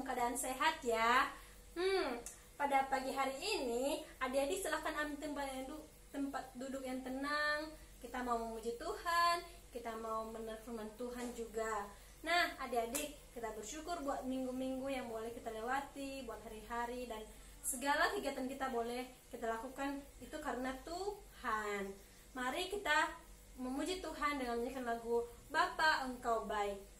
Keadaan sehat ya. Pada pagi hari ini adik-adik silahkan ambil tempat duduk yang tenang. Kita mau memuji Tuhan, kita mau mendengar firman Tuhan juga. Nah adik-adik, kita bersyukur buat minggu-minggu yang boleh kita lewati, buat hari-hari dan segala kegiatan kita boleh kita lakukan itu karena Tuhan. Mari kita memuji Tuhan dengan menyanyikan lagu Bapa Engkau Baik.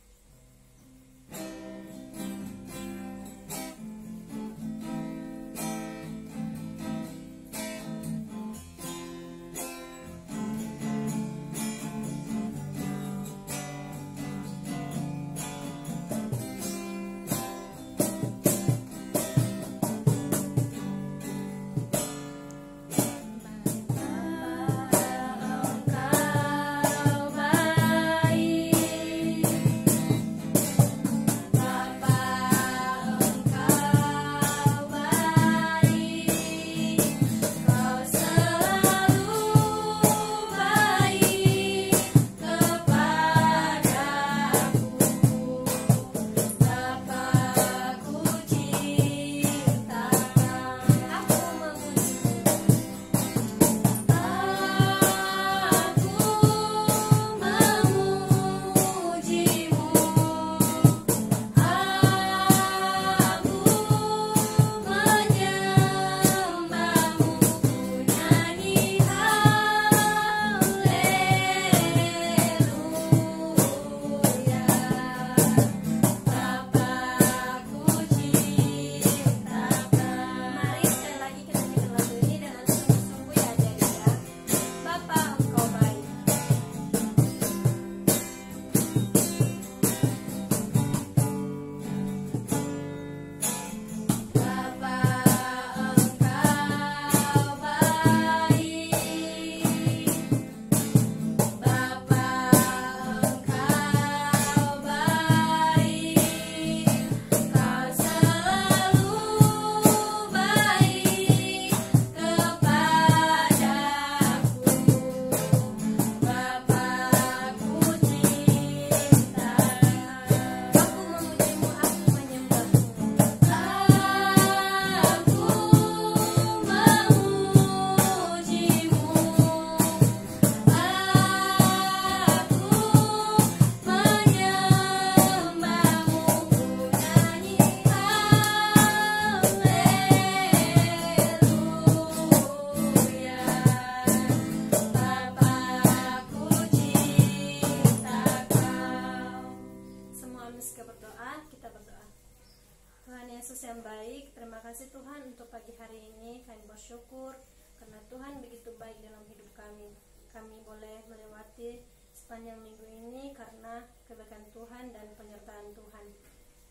Yang baik, terima kasih Tuhan untuk pagi hari ini. Kami bersyukur karena Tuhan begitu baik dalam hidup kami. Kami boleh melewati sepanjang minggu ini karena kebaikan Tuhan dan penyertaan Tuhan.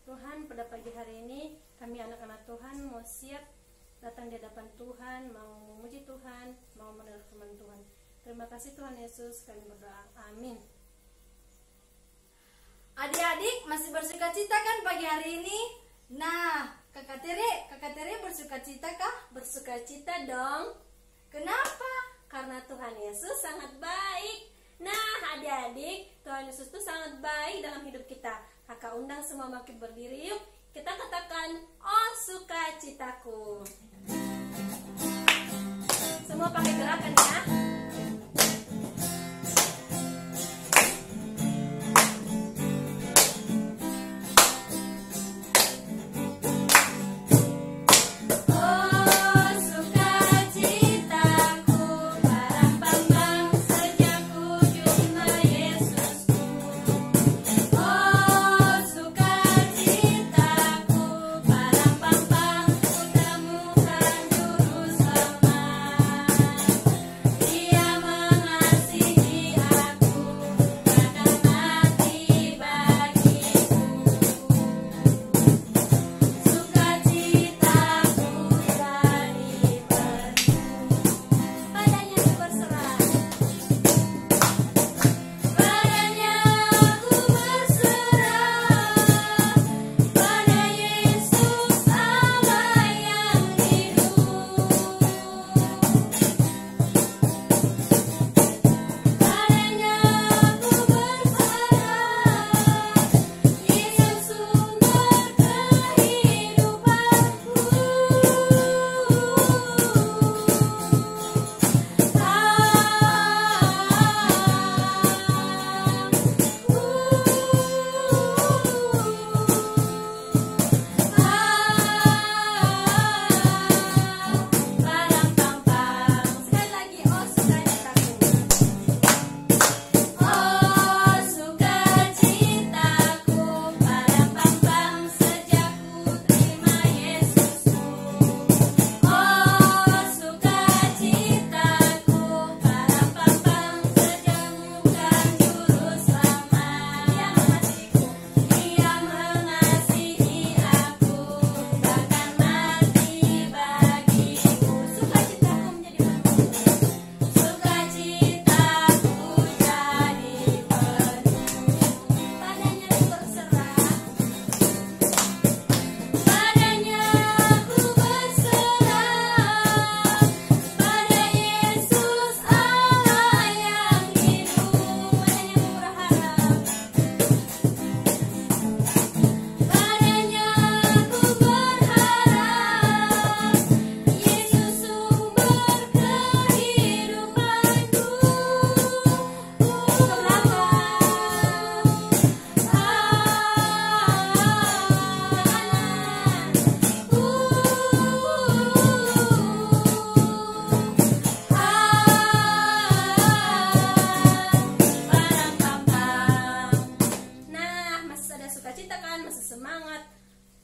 Tuhan, pada pagi hari ini kami anak-anak Tuhan mau siap datang di hadapan Tuhan, mau memuji Tuhan, mau mendengar firman Tuhan. Terima kasih Tuhan Yesus, kami berdoa. Amin. Adik-adik masih bersukacita kan pagi hari ini? Nah, Kakak Tere bersukacita kah? Bersukacita dong. Kenapa? Karena Tuhan Yesus sangat baik. Nah adik-adik, Tuhan Yesus itu sangat baik dalam hidup kita. Kakak undang semua makin berdiri yuk. Kita katakan, oh sukacitaku. gerakan ya.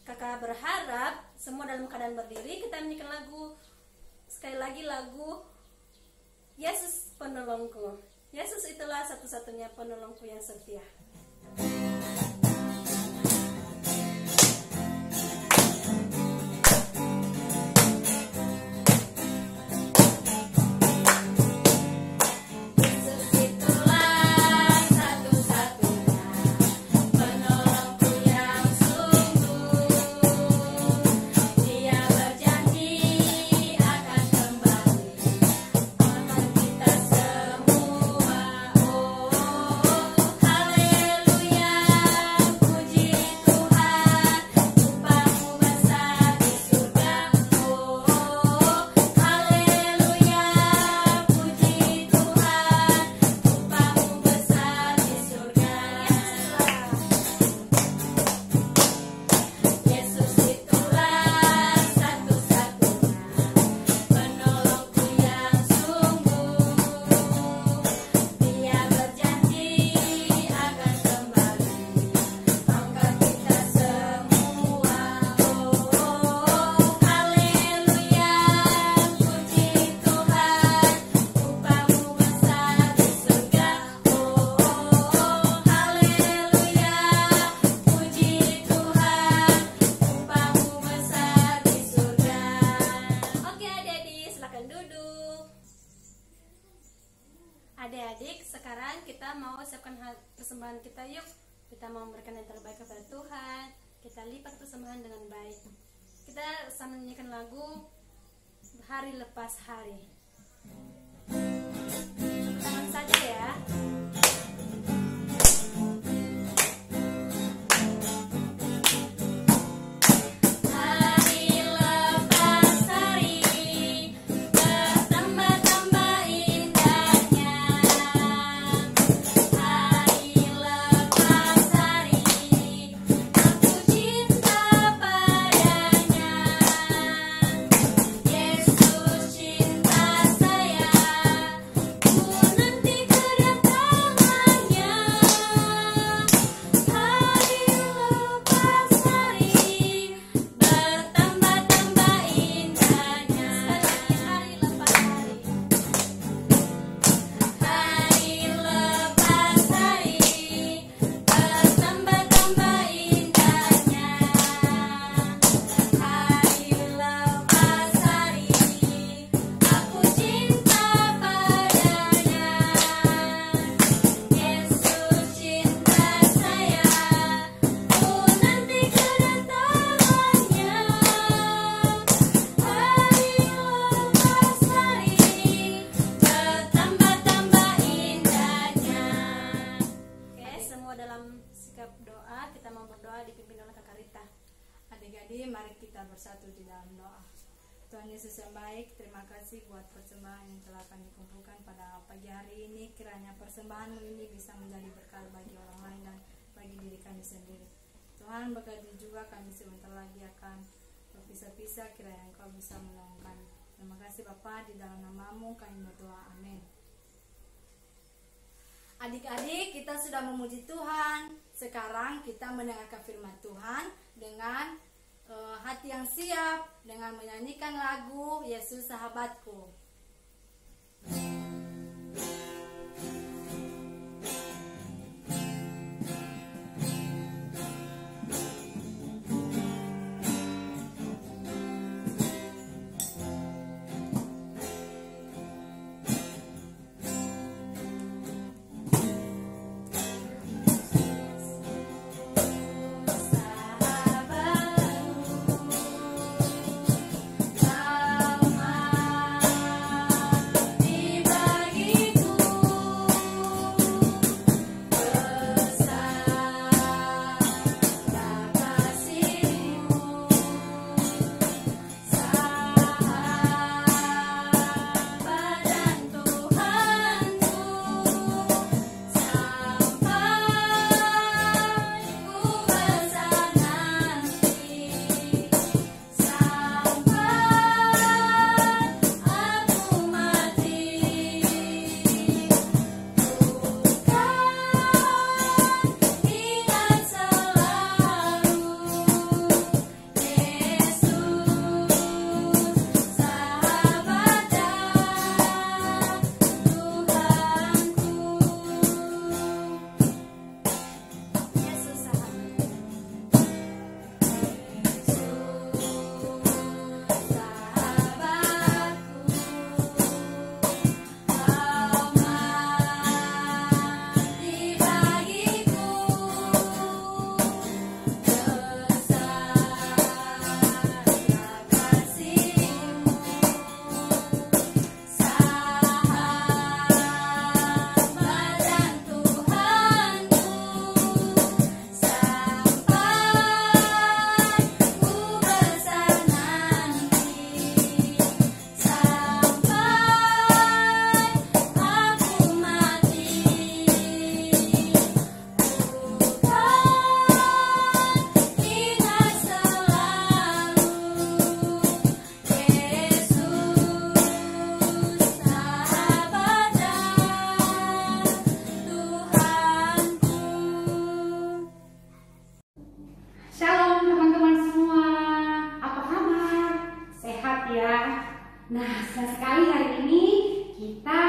Kakak berharap semua dalam keadaan berdiri. Kita nyanyikan lagu, sekali lagi lagu Yesus penolongku. Yesus itulah satu-satunya penolongku yang setia. Adik-adik, sekarang kita mau siapkan persembahan kita. Yuk, kita mau memberikan yang terbaik kepada Tuhan. Kita lipat persembahan dengan baik. Kita sama nyanyikan lagu Hari Lepas Hari. Tangan saja ya. Hari lepas hari, bertambah-tambah Jadi mari kita bersatu di dalam doa. Tuhan Yesus yang baik, terima kasih buat persembahan yang telah kami kumpulkan pada pagi hari ini. Kiranya persembahan ini bisa menjadi berkat bagi orang lain dan bagi diri kami sendiri. Tuhan, berkati juga kami sebentar lagi akan berpisah-pisah, kiranya Engkau bisa menolong kami. Terima kasih Bapa, di dalam nama-Mu kami berdoa, amin. Adik-adik, kita sudah memuji Tuhan. Sekarang kita mendengarkan firman Tuhan dengan hati yang siap, dengan menyanyikan lagu Yesus Sahabatku. Nah, senang sekali hari ini kita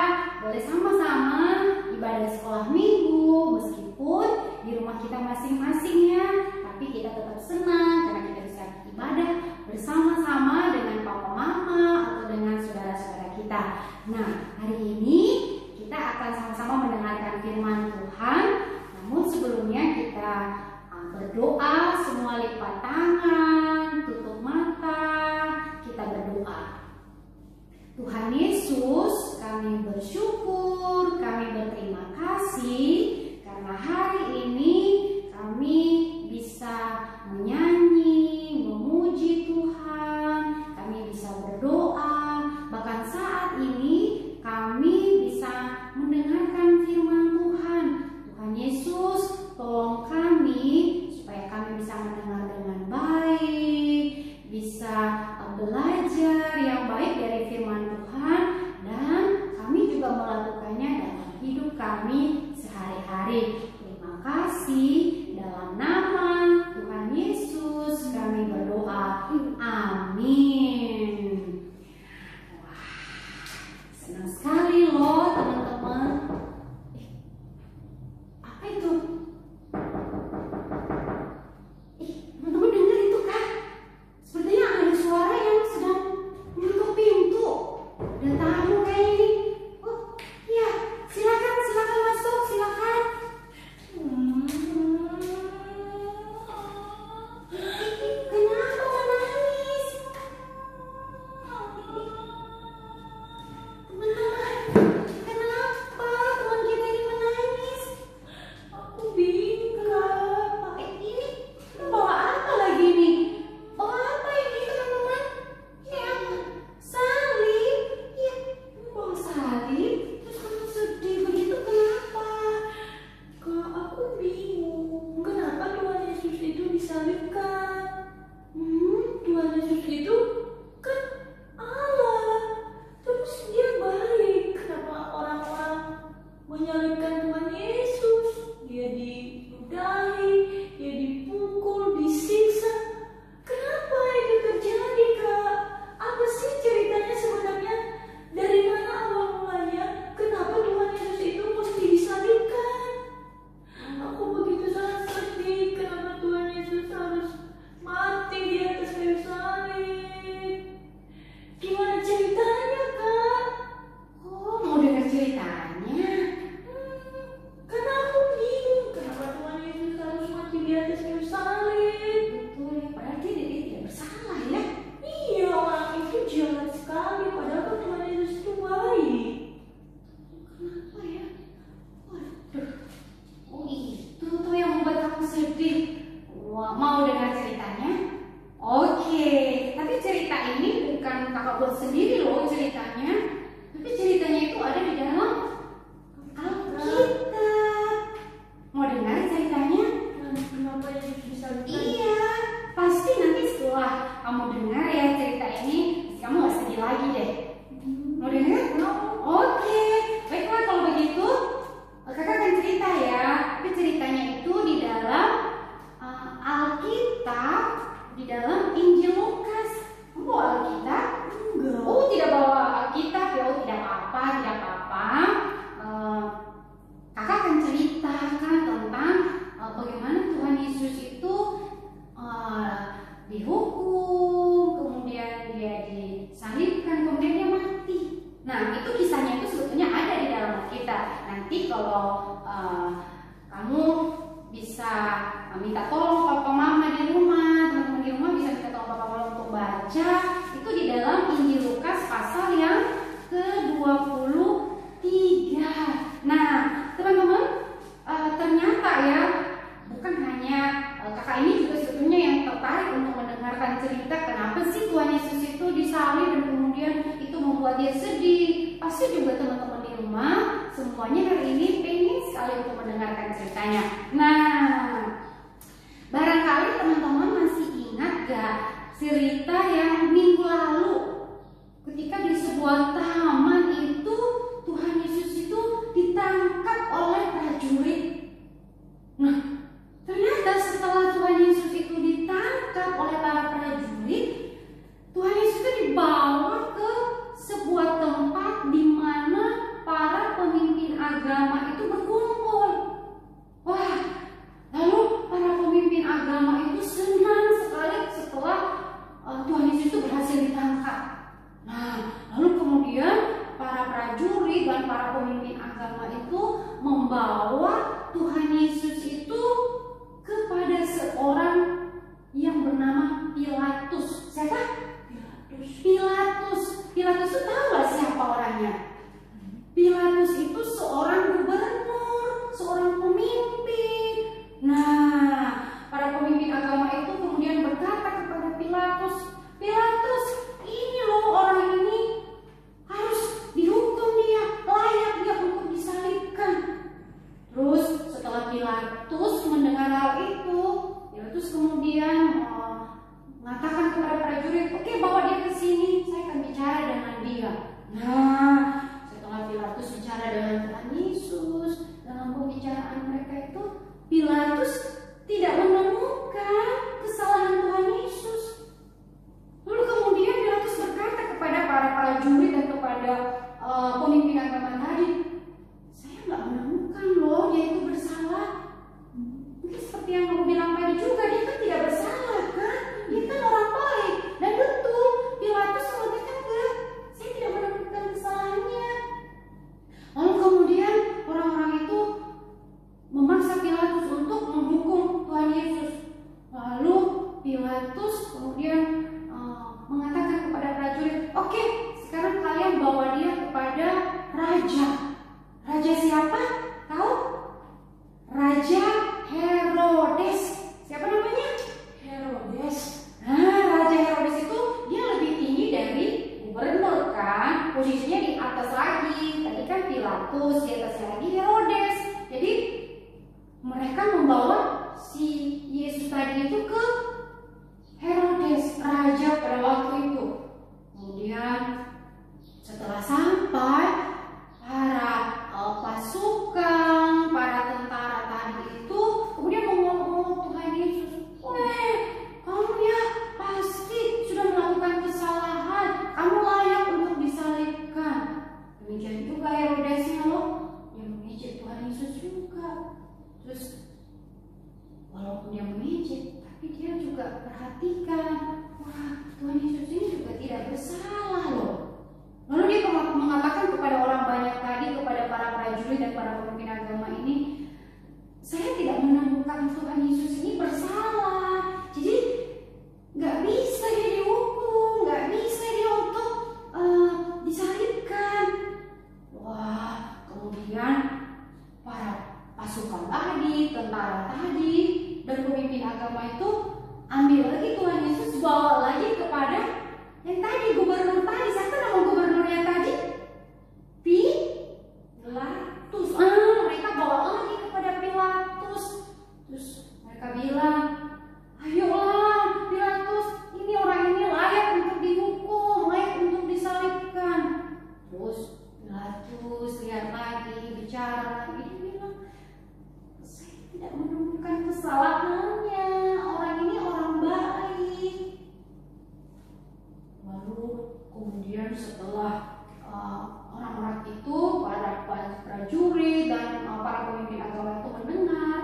boleh sama-sama ibadah sekolah minggu, meskipun di rumah kita masing-masing ya, tapi kita tetap senang karena kita bisa ibadah bersama-sama dengan papa mama atau dengan saudara-saudara kita. Nah, hari ini kita akan sama-sama mendengarkan firman Tuhan. Namun sebelumnya kita berdoa, semua lipat tangan, tutup mata, kita berdoa. Tuhan Yesus, kami bersyukur, kami berterima kasih karena hari ini kami bisa menyanyi, memuji Tuhan, kami bisa berdoa, bahkan saat ini kami bisa mendengarkan firman Tuhan. Tuhan Yesus, tolong kami supaya kami bisa mendengar dengan baik, bisa belajar yang baik dari firman Tuhan, dan kami juga melakukannya dalam hidup kami sehari-hari. Terima kasih, dalam nama Tuhan Yesus kami berdoa, amin. Wah, senang sekali loh teman-teman. Apa itu? Teman-teman dengar itu kah? Sepertinya ada suara yang sedang menutup pintu. Ada tamu kayak ini. Oh iya, silakan masuk, silakan. Kenapa menangis? Teman-teman, kalau kamu bisa minta tolong papa mama di rumah, teman-teman di rumah bisa minta tolong papa mama untuk baca itu di dalam Injil Lukas pasal yang ke-23. Nah, teman-teman, ternyata ya bukan hanya kakak ini juga sebetulnya yang tertarik untuk mendengarkan cerita kenapa sih Tuhan Yesus itu disalib dan kemudian itu membuat dia sedih. Pasti juga teman-teman di rumah semuanya hari ini pengen sekali untuk mendengarkan ceritanya. Nah, barangkali teman-teman masih ingat gak cerita yang minggu lalu ketika di sebuah taman itu Tuhan Yesus itu ditangkap oleh prajurit. Nah, ternyata setelah Tuhan Yesus itu ditangkap oleh para prajurit, Tuhan Yesus itu dibawa ke sebuah tempat di mana para pemimpin agama itu berkumpul. Wah, lalu para pemimpin agama itu senang sekali setelah Tuhan Yesus itu berhasil ditangkap. Nah, lalu kemudian para prajurit dan para pemimpin agama itu membawa Tuhan Yesus itu kepada seorang yang bernama Pilatus. Siapa? Pilatus. Pilatus itu tahu gak siapa orangnya? Pilatus itu seorang gubernur, seorang pemimpin. Nah, para pemimpin agama itu kemudian berkata kepada Pilatus, Pilatus, ini loh orang ini harus dihukum, dia layak dia untuk disalibkan. Terus setelah Pilatus mendengar hal itu, Pilatus kemudian mengatakan kepada prajurit, oke, bawa dia ke sini, saya akan bicara dengan dia. Nah, setelah Pilatus bicara dengan Tuhan Yesus, dalam pembicaraan mereka itu Pilatus tidak menemukan kesalahan Tuhan Yesus. Lalu kemudian Pilatus berkata kepada para prajurit dan kepada pemimpin agama tadi, saya nggak menemukan loh dia itu bersalah. Mungkin seperti yang kamu bilang tadi juga, dia kan tidak bersalah kan? Dia kan orang baik. Dan betul, Pilatus mengatakan enggak, saya tidak menemukan kesalahannya. Lalu kemudian orang-orang itu memaksa Pilatus untuk menghukum Tuhan Yesus. Lalu Pilatus kemudian mengatakan kepada prajurit, oke, sekarang kalian bawa dia kepada raja. Raja siapa? Tahu? Raja Herodes. Siapa namanya? Herodes. Nah, Raja Herodes itu dia lebih tinggi dari gubernur kan? Posisinya di atas lagi. Tadi kan Pilatus, di atas lagi Herodes. Jadi mereka membawa si Yesus tadi itu ke Herodes, raja pada waktu itu. Kemudian setelah sampai, para pasukan, para tentara tadi itu kemudian mengomong Tuhan Yesus, weh, kamu ya pasti sudah melakukan kesalahan, kamu layak untuk disalibkan. Demikian juga Herodesnya loh, yang mengejek Tuhan Yesus juga. Terus walaupun dia mengejek, tapi dia juga perhatikan, wah, Tuhan Yesus ini juga tidak bersalah loh. Lalu dia mengatakan kepada orang banyak tadi, kepada para prajurit dan para pemimpin agama ini, saya tidak menemukan Tuhan Yesus ini bersalah. Jadi nggak bisa dia dihukum, nggak bisa dia untuk disalibkan. Wah, kemudian para pasukan tadi, tentara tadi, dan pemimpin agama itu ambil lagi Tuhan Yesus, bawa lagi kepada yang tadi, gubernur tadi. Siapa nama gubernurnya tadi? Pilatus. Mereka bawa lagi kepada Pilatus. Terus mereka bilang, ayolah Pilatus, ini orang ini layak untuk dihukum, layak untuk disalibkan. Terus Pilatus lihat lagi, bicara lagi, dia bilang, saya tidak menemukan kesalahannya, orang ini orang baik. Lalu kemudian setelah orang-orang itu, para prajurit dan para pemimpin agama itu mendengar,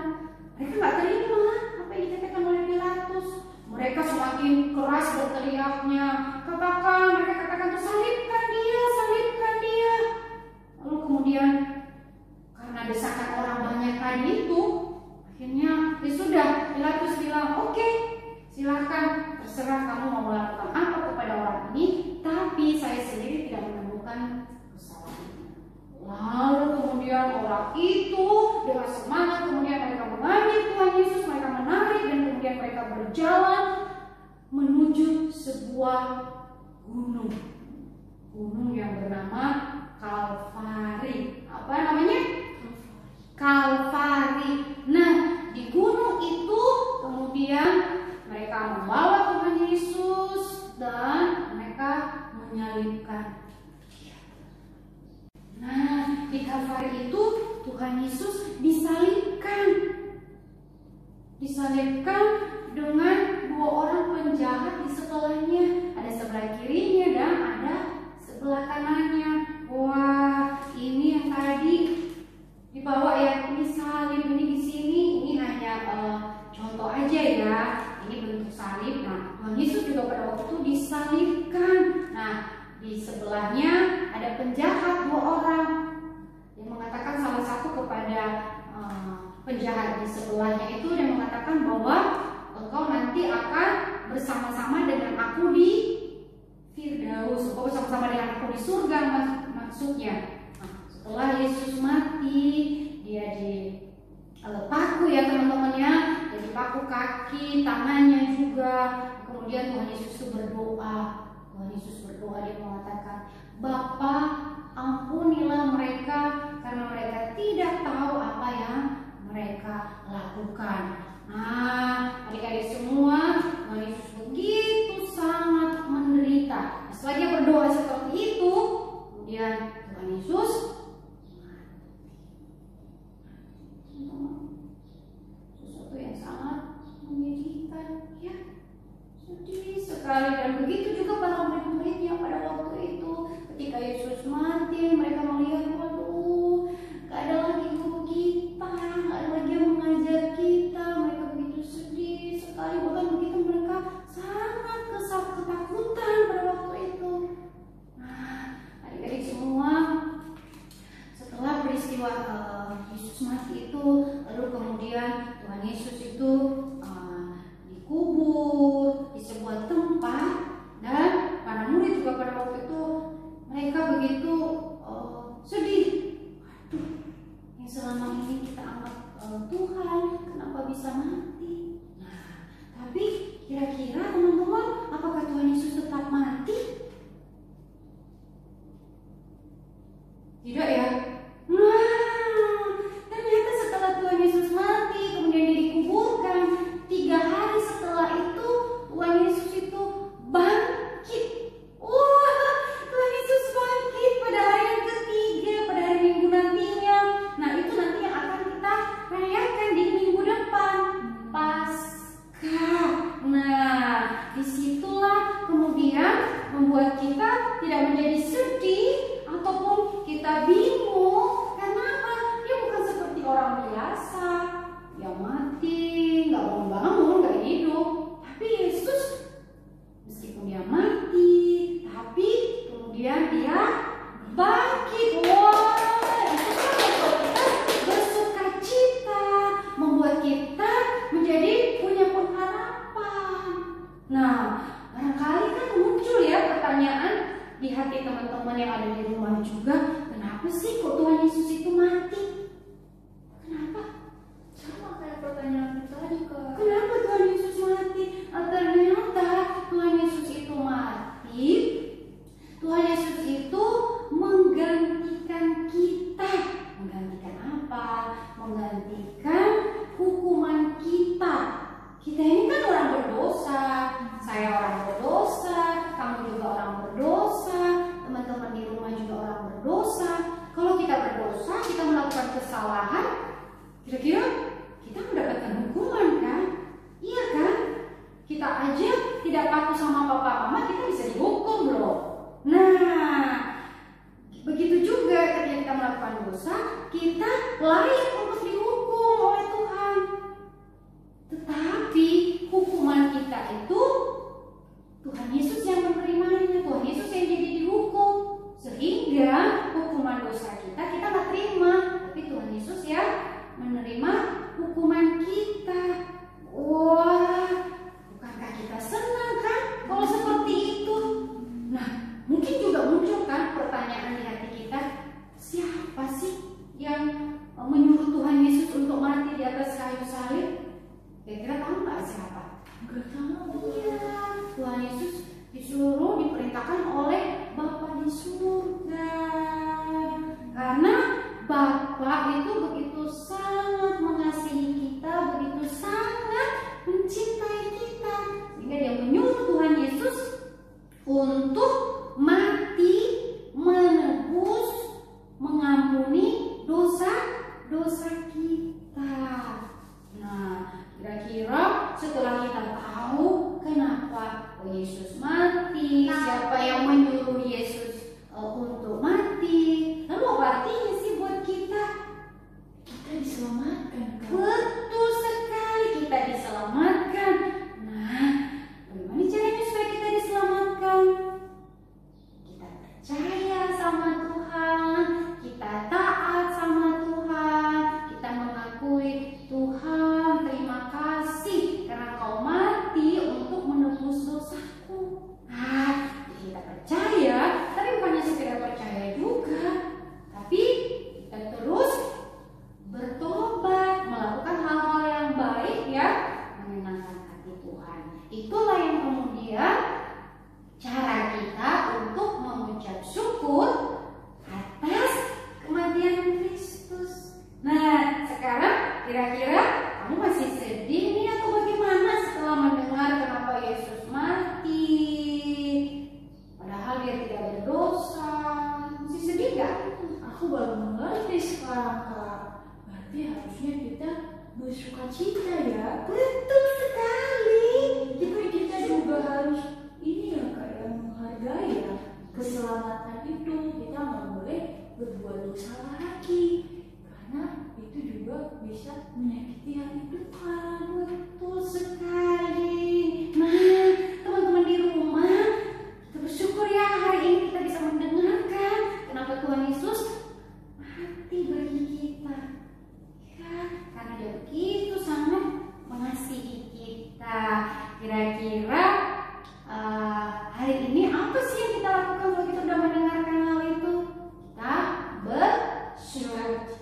mereka nggak terima apa yang dikatakan oleh Pilatus. Mereka semakin keras berteriaknya, mereka katakan, salibkan dia, salibkan dia. Lalu kemudian karena desakan sebuah gunung. Gunung yang bernama Kalvari. Apa namanya? Kalvari. Nah, di gunung itu kemudian mereka membawa Tuhan Yesus dan mereka menyalibkan Dia. Nah, di Kalvari itu Tuhan Yesus disalibkan. Disalibkan dengan dua orang penjahat di sebelahnya. Ada sebelah kirinya dan ada sebelah kanannya. Wah, ini yang tadi dibawa ya, ini salib, ini di sini, ini hanya contoh aja ya. Ini bentuk salib. Nah, Tuhan Yesus juga pada waktu itu disalibkan. Nah, di sebelahnya ada penjahat dua orang yang mengatakan salah satu kepada penjahat di sebelahnya itu dan mengatakan bahwa engkau nanti akan bersama-sama dengan aku di Firdaus, engkau bersama-sama dengan aku di surga maksudnya. Nah, setelah Yesus mati, dia dipaku ya teman-temannya, dia dipaku kaki, tangannya juga. Kemudian Tuhan Yesus itu berdoa. Tuhan Yesus berdoa, dia mengatakan, Bapa, ampunilah mereka karena mereka tidak tahu apa yang mereka lakukan. Nah, adik-adik semua, Tuhan Yesus begitu sangat menderita. Setelah dia berdoa seperti itu, kemudian Tuhan Yesus sesuatu yang sangat menyedihkan, ya, sedih sekali. Dan begitu juga para murid-muridnya pada waktu itu, ketika Yesus mati, mereka melihat, waduh, gak ada lagi guru kita, gak ada lagi yang mengajar kita. Mereka begitu sedih sekali, bahkan begitu mereka sangat ketakutan pada waktu itu. Nah, adik-adik semua, setelah peristiwa Yesus mati itu, lalu kemudian Tuhan Yesus itu dikubur di sebuah tempat, dan para murid juga pada waktu itu mereka begitu sedih. Aduh, yang selama ini kita anggap Tuhan, kenapa bisa mati? Nah, tapi kira-kira teman-teman, apakah Tuhan Yesus tetap mati? Tidak ya? Nah, ternyata setelah Tuhan Yesus mati, kemudian dia dikuburkan, 3 hari setelah itu Tuhan Yesus itu bangkit. Wah, Tuhan Yesus bangkit pada hari yang ketiga, pada hari Minggu nantinya. Nah, itu nanti yang akan kita rayakan di minggu depan, Paskah. Nah, disitulah kemudian membuat kita tidak menjadi sedih ataupun kita bingung. Karena apa? Dia bukan seperti orang biasa yang mati, nggak bangun, nggak hidup. Tapi Yesus, meskipun dia mati, tapi kemudian dia bangkit. Wah, itu kan membuat kita bersuka cita, membuat kita menjadi punya pengharapan. Nah, barangkali kan muncul ya pertanyaan di hati teman-teman yang ada di rumah juga, kenapa sih kok Tuhan Yesus itu mati? Kenapa? Sama kayak pertanyaan tadi, Kak. Kenapa Tuhan Yesus mati? Ternyata Tuhan Yesus itu mati. Tuhan Yesus itu menggantikan kita. Menggantikan apa? Menggantikan hukuman kita. Kita ini kan orang berdosa. Saya orang berdosa, kamu juga orang berdosa, teman-teman di rumah juga orang berdosa. Kalau kita berdosa, kita melakukan kesalahan, kira-kira kita mendapatkan hukuman kan? Iya kan? Kita aja tidak patuh sama papa mama, kita bisa dihukum loh. Nah, begitu juga ketika kita melakukan dosa, kita layak untuk dihukum oleh Tuhan. Tetapi hukuman kita itu Tuhan Yesus yang menerimanya, Tuhan Yesus yang jadi dihukum. Sehingga hukuman dosa kita nggak terima, tapi Tuhan Yesus yang menerima hukuman kita. Wah, bukankah kita senang kan kalau seperti itu? Nah, mungkin juga muncul kan pertanyaan di hati kita, siapa sih yang menyuruh Tuhan Yesus untuk mati di atas kayu salib? Kira-kira tahu nggak siapa? Enggak tahu. Iya, Tuhan Yesus disuruh Bapa itu begitu sangat mengasihi kita, begitu sangat mencintai kita, sehingga Dia menyuruh Tuhan Yesus untuk mati, menebus, mengampuni dosa-dosa kita. Nah, kira-kira setelah kita tahu kenapa Yesus mati, siapa yang menyuruh Yesus untuk mati, lalu apa artinya sih buat kita? Kita diselamatkan, Kak. Betul sekali, kita diselamatkan. Nah, bagaimana caranya supaya kita diselamatkan? Kita percaya sama Tuhan, kita taat sama Tuhan, kita mengakui Tuhan, terima kasih karena Kau mati untuk menebus dosaku. Nah, jadi kita percaya, tapi bukannya sekedar percaya juga, tapi kita terus bertobat, melakukan hal-hal yang baik ya, menyenangkan hati Tuhan. Itulah yang kemudian cara kita untuk mengucap syukur atas kematian Kristus. Nah, sekarang kira-kira kamu masih sedih nih atau bagaimana setelah mendengar kenapa Yesus mati? Padahal Dia tidak berdosa. Masih sedih gak? Aku baru mengerti sekarang, Kak. Berarti harusnya kita bersuka cita ya. Betul sekali. Kita juga harus ini ya, Kak, yang menghargai ya keselamatan itu. Kita nggak boleh berbuat dosa lagi, karena itu juga bisa menyakiti hati Tuhan. Betul sekali. Nah, teman-teman di rumah, kita bersyukur ya hari ini kita bisa mendengarkan kenapa Tuhan Yesus mati bagi kita. Ya, karena Dia begitu sangat mengasihi kita. Kira-kira hari ini apa sih yang kita lakukan kalau kita sudah mendengarkan hal itu? Kita bersyukur.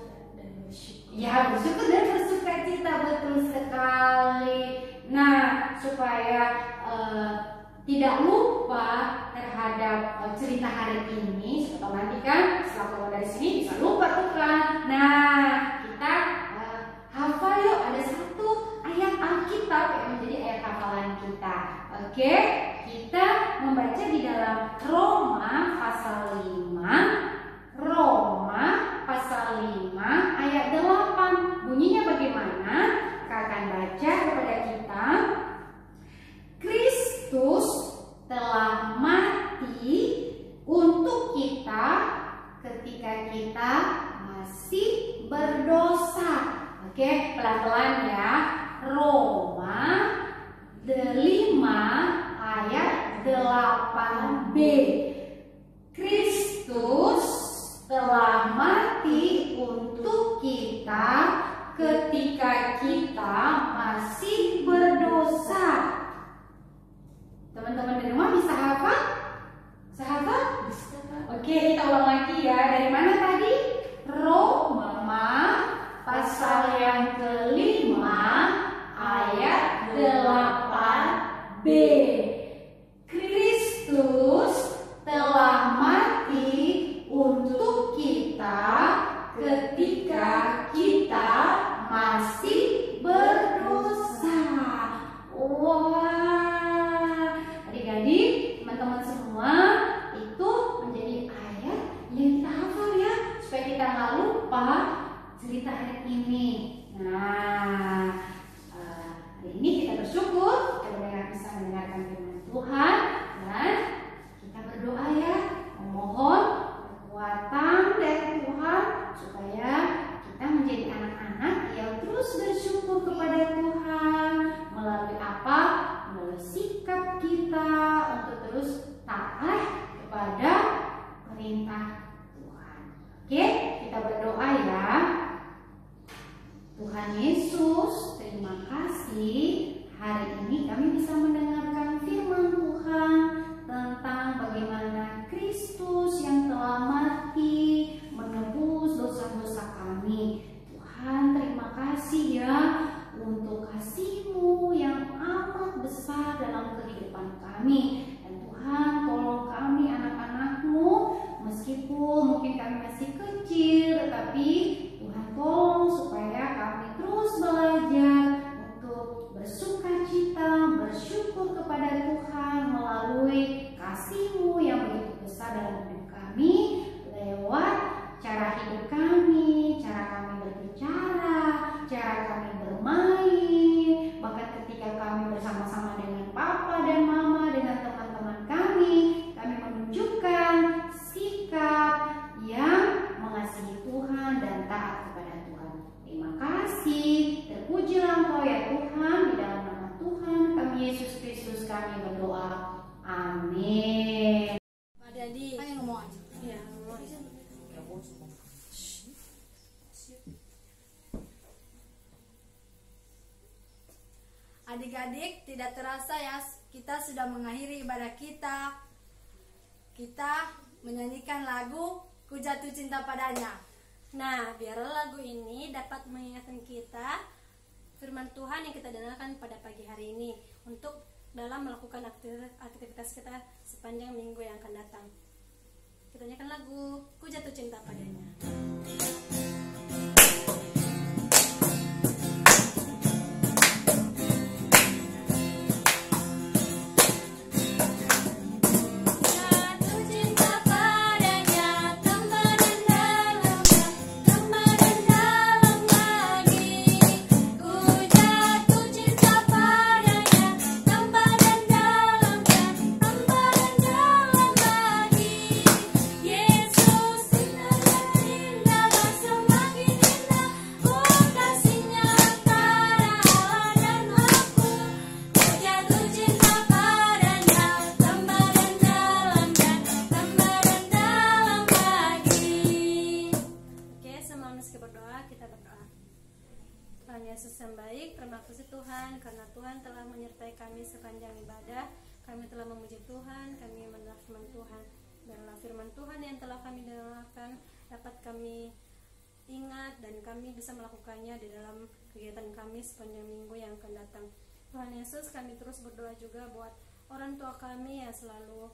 Ya, bersyukur dan bersuka cita, betul sekali. Nah, supaya tidak lupa terhadap cerita hari ini, atau nanti kan setelah keluar dari sini bisa lupa tuh kan. Nah, kita hafal yuk, ada satu ayat Alkitab yang menjadi ayat hafalan kita. Oke, kita membaca di dalam Roma pasal 5. Roma pasal 5 ayat 8. Bunyinya bagaimana? Kita akan baca kepada kita. Kristus telah mati untuk kita ketika kita masih berdosa. Oke, pelan-pelan ya. Roma 5 ayat 8b. Kristus telah mati untuk kita ketika kita masih berdosa. Teman-teman di rumah bisa hafal? Bisa hafal? Bisa, Kak. Oke, kita ulang lagi ya. Dari mana tadi? Roma pasal yang kelima ayat 8b. Kristus telah mati untuk kita ketika kita masih berdosa. Wah, adik-adik, teman-teman semua, itu menjadi ayat yang kita hafal ya, supaya kita nggak lupa cerita hari ini. Nah, hari ini kita bersyukur karena bisa mendengarkan firman Tuhan, dan kita berdoa ya, memohon kekuatan dari Tuhan supaya kita menjadi anak-anak yang terus bersyukur kepada Tuhan. Melalui apa? Melalui sikap kita untuk terus taat kepada perintah Tuhan. Oke, kita berdoa ya. Tuhan Yesus, terima kasih hari ini kami bisa mendengarkan firman Tuhan tentang bagaimana Kristus yang telah mati menebus dosa-dosa kami. Tuhan, terima kasih ya untuk kasih-Mu yang amat besar dalam kehidupan kami. Dan Tuhan, tolong kami anak-anak-Mu, meskipun mungkin kami masih kecil, tetapi Adik-adik, tidak terasa ya, kita sudah mengakhiri ibadah kita. Kita menyanyikan lagu Ku Jatuh Cinta Padanya. Nah, biarlah lagu ini dapat mengingatkan kita firman Tuhan yang kita dengarkan pada pagi hari ini untuk dalam melakukan aktivitas kita sepanjang minggu yang akan datang. Kita nyanyikan lagu Ku Jatuh Cinta Padanya. Tuhan Yesus yang baik, terima kasih Tuhan karena Tuhan telah menyertai kami sepanjang ibadah. Kami telah memuji Tuhan, kami mendengar firman Tuhan. Biarlah firman Tuhan yang telah kami dengarkan dapat kami ingat dan kami bisa melakukannya di dalam kegiatan kami sepanjang minggu yang akan datang. Tuhan Yesus, kami terus berdoa juga buat orang tua kami yang selalu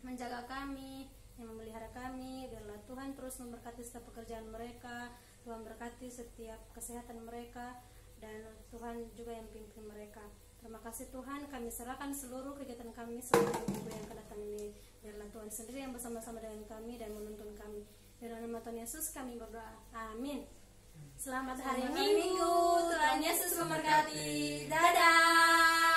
menjaga kami, yang memelihara kami. Biarlah Tuhan terus memberkati setiap pekerjaan mereka, Tuhan berkati setiap kesehatan mereka, dan Tuhan juga yang pimpin mereka. Terima kasih Tuhan, kami serahkan seluruh kegiatan kami selama minggu yang akan datang ini. Biarlah Tuhan sendiri yang bersama-sama dengan kami dan menuntun kami. Dalam nama Tuhan Yesus kami berdoa, amin. Selamat hari Minggu, Tuhan Yesus memberkati. Dadah.